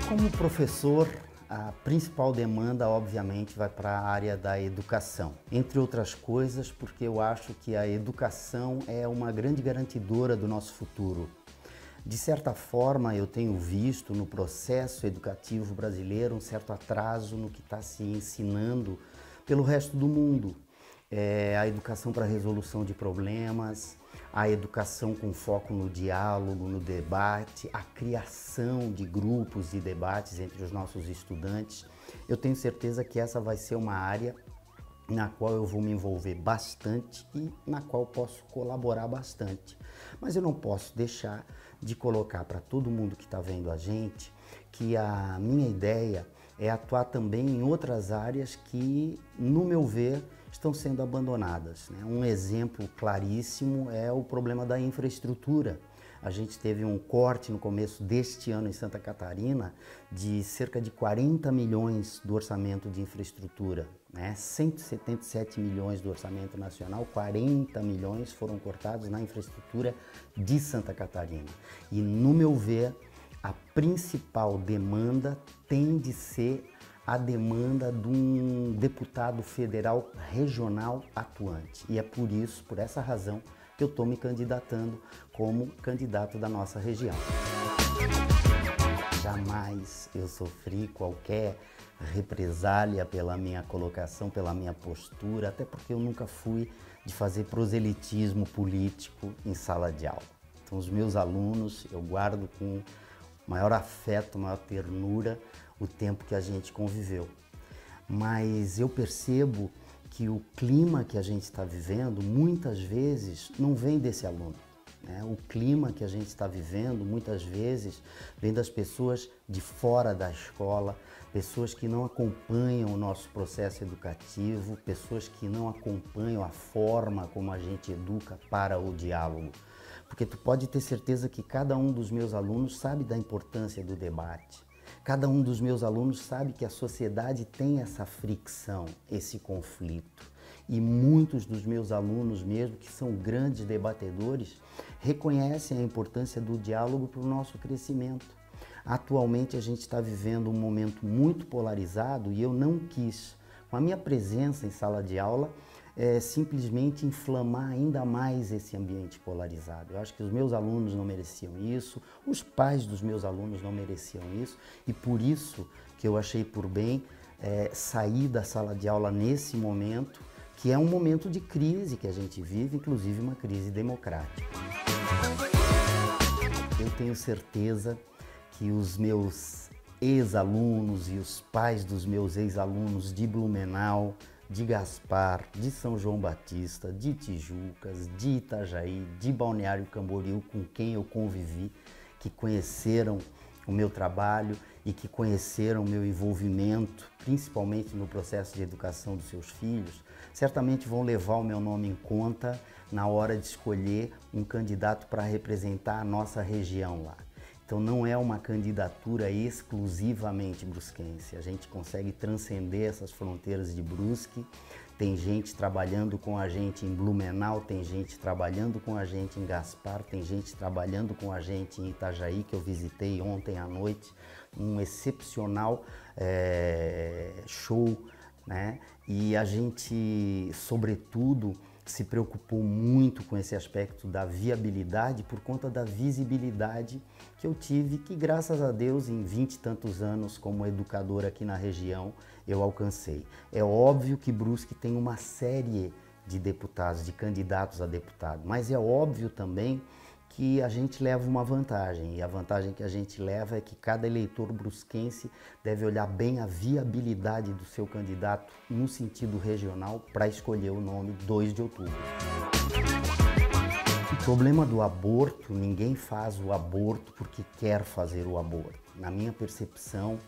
Como professor, a principal demanda, obviamente, vai para a área da educação. Entre outras coisas, porque eu acho que a educação é uma grande garantidora do nosso futuro. De certa forma, eu tenho visto no processo educativo brasileiro um certo atraso no que está se ensinando pelo resto do mundo. A educação para a resolução de problemas, a educação com foco no diálogo, no debate, a criação de grupos de debates entre os nossos estudantes. Eu tenho certeza que essa vai ser uma área na qual eu vou me envolver bastante e na qual posso colaborar bastante. Mas eu não posso deixar de colocar para todo mundo que está vendo a gente que a minha ideia é atuar também em outras áreas que, no meu ver, estão sendo abandonadas, né? Um exemplo claríssimo é o problema da infraestrutura. A gente teve um corte no começo deste ano em Santa Catarina de cerca de 40 milhões do orçamento de infraestrutura, né? 177 milhões do orçamento nacional, 40 milhões foram cortados na infraestrutura de Santa Catarina. E, no meu ver, a principal demanda tem de ser a demanda de um deputado federal regional atuante. E é por isso, por essa razão, que eu estou me candidatando como candidato da nossa região. Jamais eu sofri qualquer represália pela minha colocação, pela minha postura, até porque eu nunca fui de fazer proselitismo político em sala de aula. Então, os meus alunos eu guardo com maior afeto, maior ternura o tempo que a gente conviveu. Mas eu percebo que o clima que a gente está vivendo, muitas vezes, não vem desse aluno, né? O clima que a gente está vivendo, muitas vezes, vem das pessoas de fora da escola, pessoas que não acompanham o nosso processo educativo, pessoas que não acompanham a forma como a gente educa para o diálogo. Porque tu pode ter certeza que cada um dos meus alunos sabe da importância do debate. Cada um dos meus alunos sabe que a sociedade tem essa fricção, esse conflito. E muitos dos meus alunos mesmo, que são grandes debatedores, reconhecem a importância do diálogo para o nosso crescimento. Atualmente a gente está vivendo um momento muito polarizado e eu não quis, com a minha presença em sala de aula, simplesmente inflamar ainda mais esse ambiente polarizado. Eu acho que os meus alunos não mereciam isso, os pais dos meus alunos não mereciam isso, e por isso que eu achei por bem sair da sala de aula nesse momento, que é um momento de crise que a gente vive, inclusive uma crise democrática. Eu tenho certeza que os meus ex-alunos e os pais dos meus ex-alunos de Blumenau, de Gaspar, de São João Batista, de Tijucas, de Itajaí, de Balneário Camboriú, com quem eu convivi, que conheceram o meu trabalho e que conheceram o meu envolvimento, principalmente no processo de educação dos seus filhos, certamente vão levar o meu nome em conta na hora de escolher um candidato para representar a nossa região lá. Então não é uma candidatura exclusivamente brusquense, a gente consegue transcender essas fronteiras de Brusque, tem gente trabalhando com a gente em Blumenau, tem gente trabalhando com a gente em Gaspar, tem gente trabalhando com a gente em Itajaí, que eu visitei ontem à noite, um excepcional show, né? E a gente, sobretudo, se preocupou muito com esse aspecto da viabilidade por conta da visibilidade que eu tive, que graças a Deus em 20 e tantos anos como educador aqui na região eu alcancei. É óbvio que Brusque tem uma série de deputados, de candidatos a deputado, mas é óbvio também que a gente leva uma vantagem, e a vantagem que a gente leva é que cada eleitor brusquense deve olhar bem a viabilidade do seu candidato no sentido regional para escolher o nome 2 de outubro. O problema do aborto, ninguém faz o aborto porque quer fazer o aborto. Na minha percepção,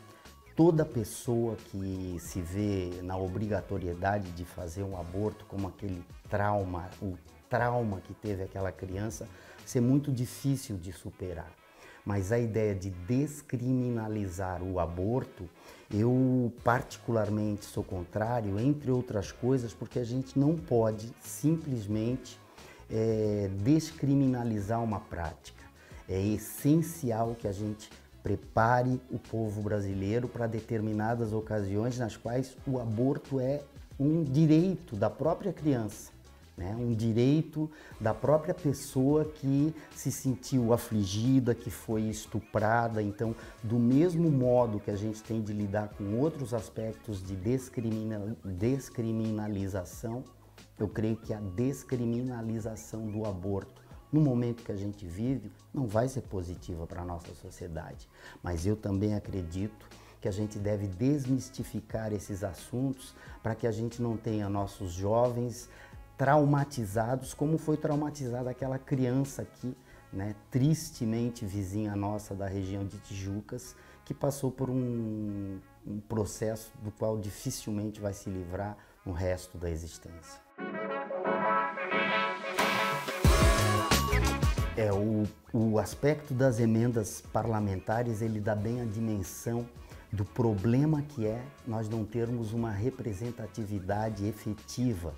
toda pessoa que se vê na obrigatoriedade de fazer um aborto como aquele trauma, o trauma que teve aquela criança, ser muito difícil de superar. Mas a ideia de descriminalizar o aborto, eu particularmente sou contrário, entre outras coisas, porque a gente não pode simplesmente descriminalizar uma prática. É essencial que a gente prepare o povo brasileiro para determinadas ocasiões nas quais o aborto é um direito da própria criança, né? Um direito da própria pessoa que se sentiu afligida, que foi estuprada. Então, do mesmo modo que a gente tem de lidar com outros aspectos de descriminalização, eu creio que a descriminalização do aborto, no momento que a gente vive, não vai ser positiva para a nossa sociedade. Mas eu também acredito que a gente deve desmistificar esses assuntos para que a gente não tenha nossos jovens traumatizados, como foi traumatizada aquela criança aqui, né, tristemente vizinha nossa da região de Tijucas, que passou por um processo do qual dificilmente vai se livrar no resto da existência. O aspecto das emendas parlamentares, ele dá bem a dimensão do problema que é nós não termos uma representatividade efetiva,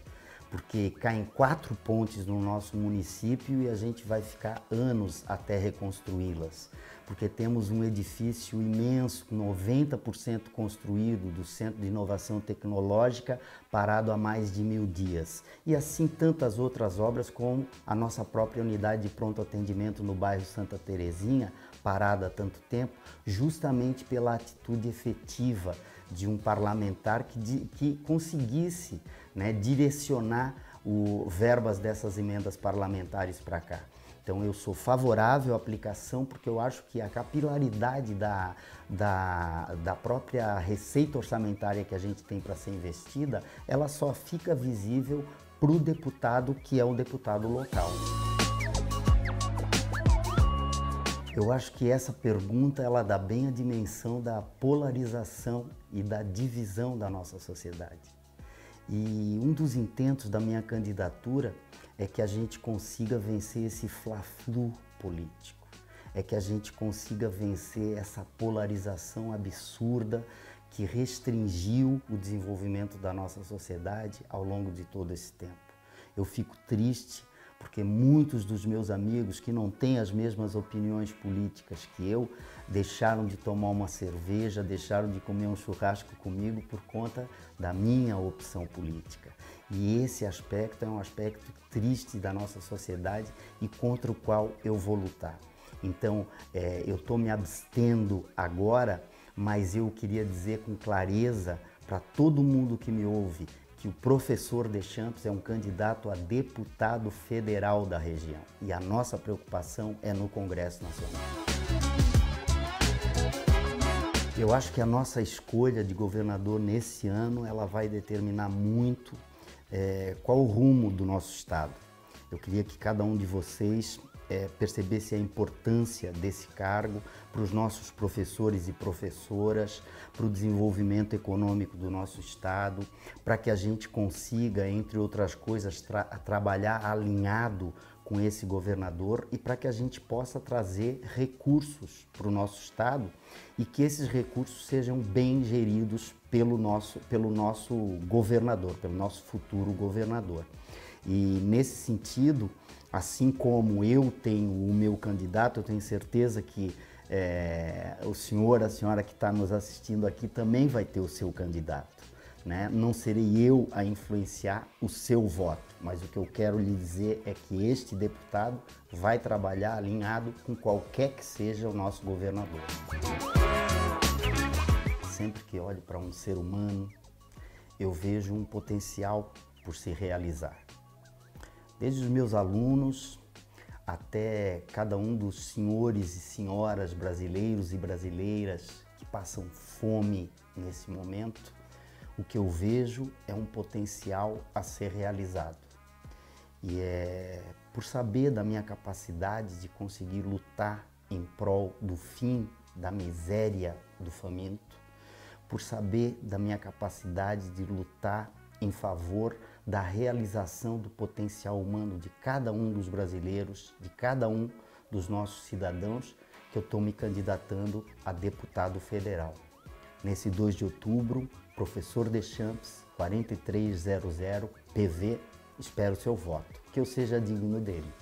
porque caem 4 pontes no nosso município e a gente vai ficar anos até reconstruí-las, porque temos um edifício imenso, 90% construído, do Centro de Inovação Tecnológica, parado há mais de 1000 dias. E assim tantas outras obras, como a nossa própria unidade de pronto atendimento no bairro Santa Terezinha, parada há tanto tempo, justamente pela atitude efetiva de um parlamentar que conseguisse, né, direcionar verbas dessas emendas parlamentares para cá. Então eu sou favorável à aplicação porque eu acho que a capilaridade da própria receita orçamentária que a gente tem para ser investida, ela só fica visível para o deputado que é o deputado local. Eu acho que essa pergunta ela dá bem a dimensão da polarização e da divisão da nossa sociedade. E um dos intentos da minha candidatura é que a gente consiga vencer esse fla-flu político, é que a gente consiga vencer essa polarização absurda que restringiu o desenvolvimento da nossa sociedade ao longo de todo esse tempo. Eu fico triste porque muitos dos meus amigos que não têm as mesmas opiniões políticas que eu, deixaram de tomar uma cerveja, deixaram de comer um churrasco comigo por conta da minha opção política. E esse aspecto é um aspecto triste da nossa sociedade e contra o qual eu vou lutar. Então, eu estou me abstendo agora, mas eu queria dizer com clareza para todo mundo que me ouve, que o professor Deschamps é um candidato a deputado federal da região e a nossa preocupação é no Congresso Nacional. Eu acho que a nossa escolha de governador nesse ano ela vai determinar muito qual o rumo do nosso estado. Eu queria que cada um de vocês percebesse a importância desse cargo para os nossos professores e professoras, para o desenvolvimento econômico do nosso estado, para que a gente consiga, entre outras coisas, trabalhar alinhado com esse governador e para que a gente possa trazer recursos para o nosso estado e que esses recursos sejam bem geridos pelo nosso governador, pelo nosso futuro governador. E nesse sentido, assim como eu tenho o meu candidato, eu tenho certeza que o senhor, a senhora que está nos assistindo aqui também vai ter o seu candidato, né? Não serei eu a influenciar o seu voto, mas o que eu quero lhe dizer é que este deputado vai trabalhar alinhado com qualquer que seja o nosso governador. Sempre que olho para um ser humano, eu vejo um potencial por se realizar. Desde os meus alunos até cada um dos senhores e senhoras brasileiros e brasileiras que passam fome nesse momento, o que eu vejo é um potencial a ser realizado. E é por saber da minha capacidade de conseguir lutar em prol do fim da miséria do faminto, por saber da minha capacidade de lutar em favor da realização do potencial humano de cada um dos brasileiros, de cada um dos nossos cidadãos, que eu estou me candidatando a deputado federal. Nesse 2 de outubro, professor Deschamps, 4300 PV, espero seu voto, que eu seja digno dele.